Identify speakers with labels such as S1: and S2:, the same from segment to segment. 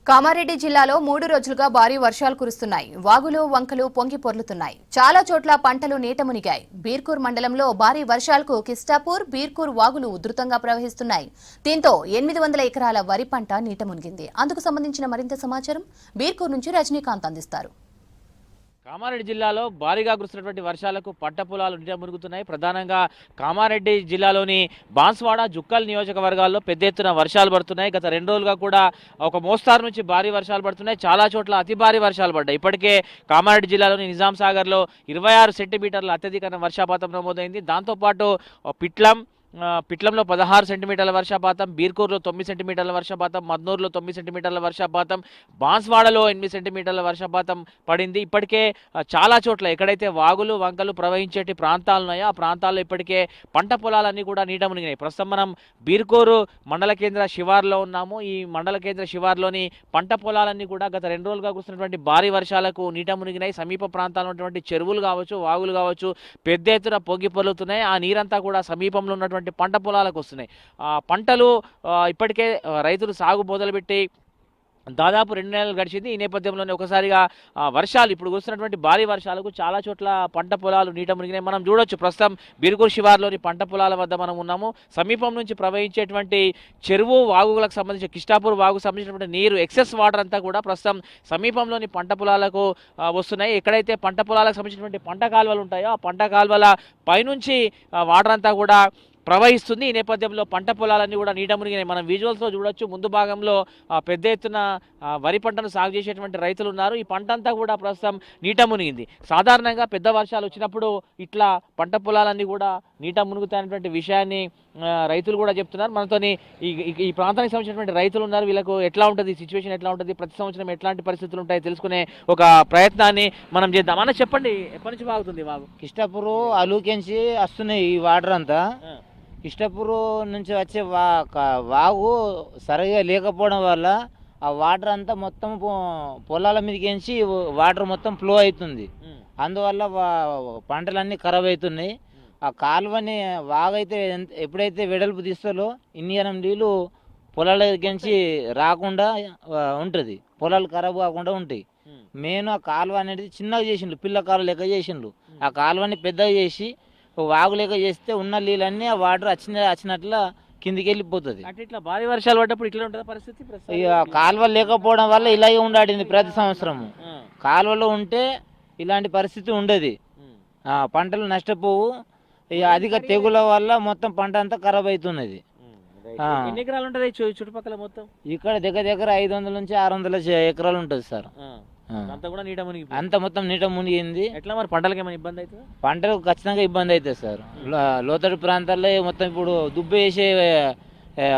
S1: కామారెడ్డి జిల్లాలో 3 రోజులుగా భారీ వర్షాలు కురుస్తున్నాయి. వాగులు వంకలు పొంగి పొర్లుతున్నాయి. చాలా చోట్ల పంటలు నీట మునిగాయి. బీర్కూర్ మండలంలో భారీ వర్షాలకు కిస్టాపూర్, బీర్కూర్ వాగులు ఉధృతంగా ప్రవహిస్తున్నాయి. దీంతో 800 ఎకరాల వరి పంట నీట మునిగింది. అందుకు సంబంధించిన మరింత సమాచారం బీర్కూర్ నుంచి రజనీకాంత్ అందిస్తారు.
S2: కామారెడ్డి జిల్లాలో భారీగా కురుస్తున్నటువంటి వర్షాలకు పంట పొలాలు నీట మునుగుతున్నాయి. ప్రధానంగా కామారెడ్డి జిల్లాలోని బాన్స్వాడ, జుక్కల్ నియోజకవర్గాల్లో పెద్ద ఎత్తున వర్షాలు పడుతున్నాయి. గత 2 రోజులుగా కూడా ఒక మోస్తారు నుంచి భారీ వర్షాలు పడుతున్నాయి. చాలా చోట్ల అతి భారీ వర్షాలు పడ్డాయి. ఇప్పటికే కామారెడ్డి జిల్లాలోని నిజాం సాగర్లో 26 సెంటీమీటర్ల అత్యధిక వర్షపాతం నమోదైంది. దాంతోపాటు పిట్లంలో 16 సెంటీమీటర్ల వర్షపాతం, బీర్కూర్లో 9 సెంటీమీటర్ల వర్షపాతం, మద్నూరులో 9 సెంటీమీటర్ల వర్షపాతం, బాన్స్వాడలో 8 సెంటీమీటర్ల వర్షపాతం పడింది. ఇప్పటికే చాలా చోట్ల ఎక్కడైతే వాగులు వంకలు ప్రవహించేటి ప్రాంతాలు ఉన్నాయో ఆ ప్రాంతాల్లో ఇప్పటికే పంట పొలాలన్నీ కూడా నీట మునిగినాయి. ప్రస్తుతం మనం బీర్కూరు మండల కేంద్ర శివార్లో ఉన్నాము. ఈ మండల కేంద్ర శివార్లోని పంట పొలాలన్నీ కూడా గత 2 రోజులుగా కురుస్తున్నటువంటి భారీ వర్షాలకు నీట మునిగినాయి. సమీప ప్రాంతాల్లో ఉన్నటువంటి చెరువులు కావచ్చు, వాగులు కావచ్చు పెద్ద ఎత్తున పొంగి పొర్లుతున్నాయి. ఆ నీరంతా కూడా సమీపంలో ఉన్నటువంటి పంట పొలాలకు వస్తున్నాయి. పంటలు ఇప్పటికే రైతులు సాగు మొదలుపెట్టి దాదాపు 2 నెలలు గడిచింది. ఈ నేపథ్యంలోనే ఒకసారిగా వర్షాలు ఇప్పుడు కురుస్తున్నటువంటి భారీ వర్షాలకు చాలా చోట్ల పంట పొలాలు నీట మునిగినాయి. మనం చూడొచ్చు ప్రస్తుతం బీర్కూర్ శివార్లోని పంట పొలాల వద్ద మనం ఉన్నాము. సమీపం నుంచి ప్రవహించేటువంటి చెరువు వాగులకు సంబంధించి కిస్టాపూర్ వాగుకు సంబంధించినటువంటి నీరు ఎక్సెస్ వాటర్ అంతా కూడా ప్రస్తుతం సమీపంలోని పంట పొలాలకు వస్తున్నాయి. ఎక్కడైతే పంట పొలాలకు సంబంధించినటువంటి పంట కాలువలు ఉంటాయో ఆ పంట కాలువల పైనుంచి వాటర్ అంతా కూడా ప్రవహిస్తుంది. ఈ నేపథ్యంలో పంట పొలాలన్నీ కూడా నీట మునిగినాయి. మనం విజువల్స్లో చూడొచ్చు. ముందు భాగంలో పెద్ద ఎత్తున వరి పంటను సాగు చేసేటువంటి రైతులు ఉన్నారు. ఈ పంట అంతా కూడా ప్రస్తుతం నీట మునిగింది. సాధారణంగా పెద్ద వర్షాలు వచ్చినప్పుడు ఇట్లా పంట పొలాలన్నీ కూడా నీట మునుగుతాయనేటువంటి విషయాన్ని రైతులు కూడా చెప్తున్నారు. మనతోని ఈ ప్రాంతానికి సంబంధించినటువంటి రైతులు ఉన్నారు. వీళ్ళకు ఎట్లా ఉంటుంది, సిచ్యువేషన్ ఎట్లా ఉంటుంది, ప్రతి సంవత్సరం ఎట్లాంటి పరిస్థితులు ఉంటాయి తెలుసుకునే ఒక ప్రయత్నాన్ని మనం చేద్దాం. అన్న చెప్పండి, ఎప్పటి నుంచి బాగుతుంది వాగు?
S3: కిస్టాపూర్ అలుకెంచి వస్తున్నాయి ఈ వాటర్ అంతా. కిస్టాపూర్ నుంచి వచ్చే వాగు సరిగా లేకపోవడం వల్ల ఆ వాటర్ అంతా మొత్తం పొలాల మీదకించి వాటర్ మొత్తం ఫ్లో అవుతుంది. అందువల్ల పంటలన్నీ ఖరాబ్ అవుతున్నాయి. ఆ కాలువని వాగైతే ఎప్పుడైతే వెడల్పు తీస్తారో ఇన్నియనం నీళ్ళు పొలాల దగ్గరించి రాకుండా ఉంటుంది, పొలాలు ఖరాబ్ కాకుండా ఉంటాయి. మెయిన్ ఆ కాలువ అనేది చిన్నగా చేసిండ్రు, పిల్ల కాలువ లెక్క చేసిండ్రు. ఆ కాలువని పెద్దగా చేసి వాగు లెక్క చేస్తే ఉన్న నీళ్ళన్నీ ఆ వాటర్ వచ్చినట్ల కిందికి వెళ్ళిపోతుంది.
S2: ఇట్లా భారీ వర్షాలు పడ్డప్పుడు ఇట్లా ఉంటుంది పరిస్థితి.
S3: ఇక కాలువ లేకపోవడం వల్ల ఇలాగే ఉండాడింది ప్రతి సంవత్సరము. కాలువలో ఉంటే ఇలాంటి పరిస్థితి ఉండదు, పంటలు నష్టపోవు. ఇక అధిక తెగుల వల్ల మొత్తం పంట అంతా ఖరాబ్ అవుతున్నది.
S2: ఎన్ని ఎకరాలు ఉంటుంది చుట్టుపక్కల మొత్తం?
S3: ఇక్కడ దగ్గర దగ్గర 500 నుంచి 600 ఎకరాలు ఉంటుంది సార్.
S2: అంతా కూడా నీట మునిగి
S3: అంత మొత్తం నీట మునిగింది.
S2: ఎట్లా మరి పంటలకు ఏమైనా ఇబ్బంది అవుతుంది?
S3: పంటలకు ఖచ్చితంగా ఇబ్బంది అవుతుంది సార్. లోతట్టు ప్రాంతాల్లో మొత్తం ఇప్పుడు దుబ్బ వేసే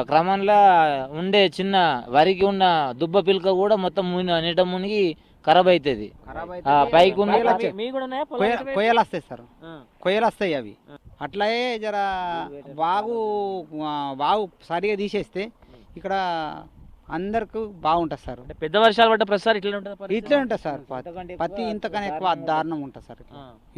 S3: క్రమంలో ఉండే చిన్న వరికి ఉన్న దుబ్బ పిల్క కూడా మొత్తం నీట మునిగి ఖరాబ్ అవుతుంది. పైకి
S4: కొయ్యలు వస్తాయి సార్, కొయ్యలు వస్తాయి అవి. అట్లాగే జర వాగు సరిగా తీసేస్తే ఇక్కడ అందరికి బాగుంటుంది సార్.
S2: పెద్ద వర్షాలు పడ్డ ప్రతిసారి ఇట్లా ఉంటుంది?
S4: ఇట్లే ఉంటుంది సార్. పత్తి ఇంతకన్నా ఎక్కువ దారుణం ఉంటుంది సార్.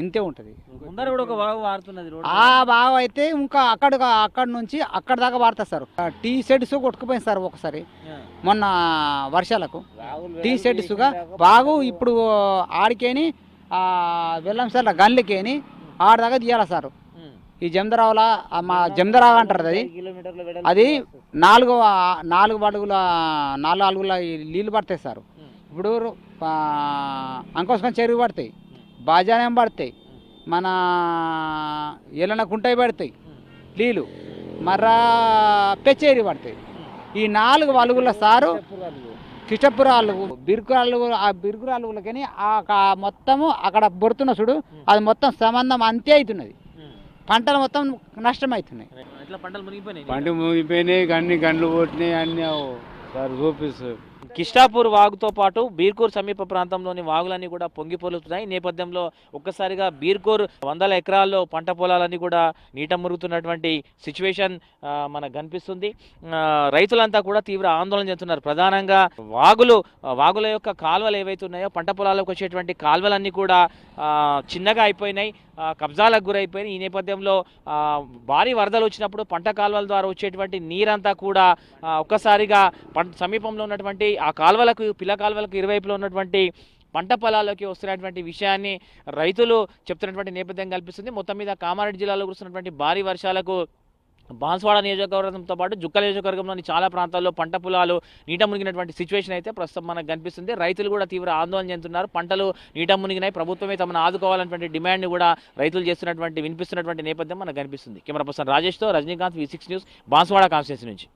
S4: ఇంతే ఉంటుంది.
S2: ముందర కూడా ఒక వాగు వాడుతున్నది.
S4: ఆ వాగు అయితే ఇంకా అక్కడ నుంచి అక్కడ దాకా వాడుతుంది సార్. టీ షెడ్స్ కొట్టుకుపోయింది సార్ ఒకసారి మొన్న వర్షాలకు. టీ షెడ్స్గా బాగు ఇప్పుడు ఆడికేని వెళ్ళాం సార్, గన్లకేని ఆడదాకా తీయాలి సార్. ఈ జమదరావులా మా జమదరావు అంటారు, అది 4 అడుగుల నీళ్ళు పడతాయి సార్. ఇప్పుడు అంకోసుకొని చెరువు పడతాయి, బాజానేం పడతాయి, మన ఎలన కుంటాయి పడతాయి నీళ్ళు, మర్రా పెచ్చేరి పడతాయి. ఈ 4 అలుగుల సారు కిష్టపుర అలుగు, బిరుకు అలుగు. ఆ బిరుకు అలుగులకని మొత్తము అక్కడ బొరుతున్న చూడు, అది మొత్తం సంబంధం అంతే అవుతున్నది. పంటలు మొత్తం నష్టమవుతున్నాయి.
S5: పంట మునిగిపోయినాయి, అన్ని గండ్లు పోతున్నాయి, అన్ని సార్ చూపిస్తారు.
S2: కిస్టాపూర్ వాగుతో పాటు బీర్కూర్ సమీప ప్రాంతంలోని వాగులన్నీ కూడా పొంగి పొర్లుతున్నాయి. ఈ నేపథ్యంలో ఒక్కసారిగా బీర్కూర్ 100 ఎకరాల్లో పంట పొలాలన్నీ కూడా నీట మురుగుతున్నటువంటి సిచ్యువేషన్ మనకు కనిపిస్తుంది. రైతులంతా కూడా తీవ్ర ఆందోళన చెందుతున్నారు. ప్రధానంగా వాగుల యొక్క కాలువలు ఏవైతే ఉన్నాయో పంట పొలాలకు వచ్చేటువంటి కాలువలన్నీ కూడా చిన్నగా అయిపోయినాయి, కబ్జాలకు గురైపోయినాయి. ఈ నేపథ్యంలో భారీ వరదలు వచ్చినప్పుడు పంట కాలువల ద్వారా వచ్చేటువంటి నీరంతా కూడా ఒక్కసారిగా సమీపంలో ఉన్నటువంటి ఆ కాలువలకు పిల్ల కాలువలకు ఇరువైపులో ఉన్నటువంటి పంట పొలాల్లోకి వస్తున్నటువంటి విషయాన్ని రైతులు చెప్తున్నటువంటి నేపథ్యం కల్పిస్తుంది. మొత్తం మీద కామారెడ్డి జిల్లాలో కురుస్తున్నటువంటి భారీ వర్షాలకు బాన్స్వాడ నియోజకవర్గంతో పాటు జుక్కల్ నియోజకవర్గంలోని చాలా ప్రాంతాల్లో పంట పొలాలు నీట మునిగినటువంటి సిచ్యువేషన్ అయితే ప్రస్తుతం మనకు కనిపిస్తుంది. రైతులు కూడా తీవ్ర ఆందోళన చెందుతున్నారు. పంటలు నీట మునిగినాయి, ప్రభుత్వమే తమను ఆదుకోవాలన్నటువంటి డిమాండ్ కూడా రైతులు వినిపిస్తున్నటువంటి నేపథ్యం మనకు కనిపిస్తుంది. కెమెరా పర్సన్ రాజేష్తో Rajinikanth, V6 news, Banswada constituency నుంచి.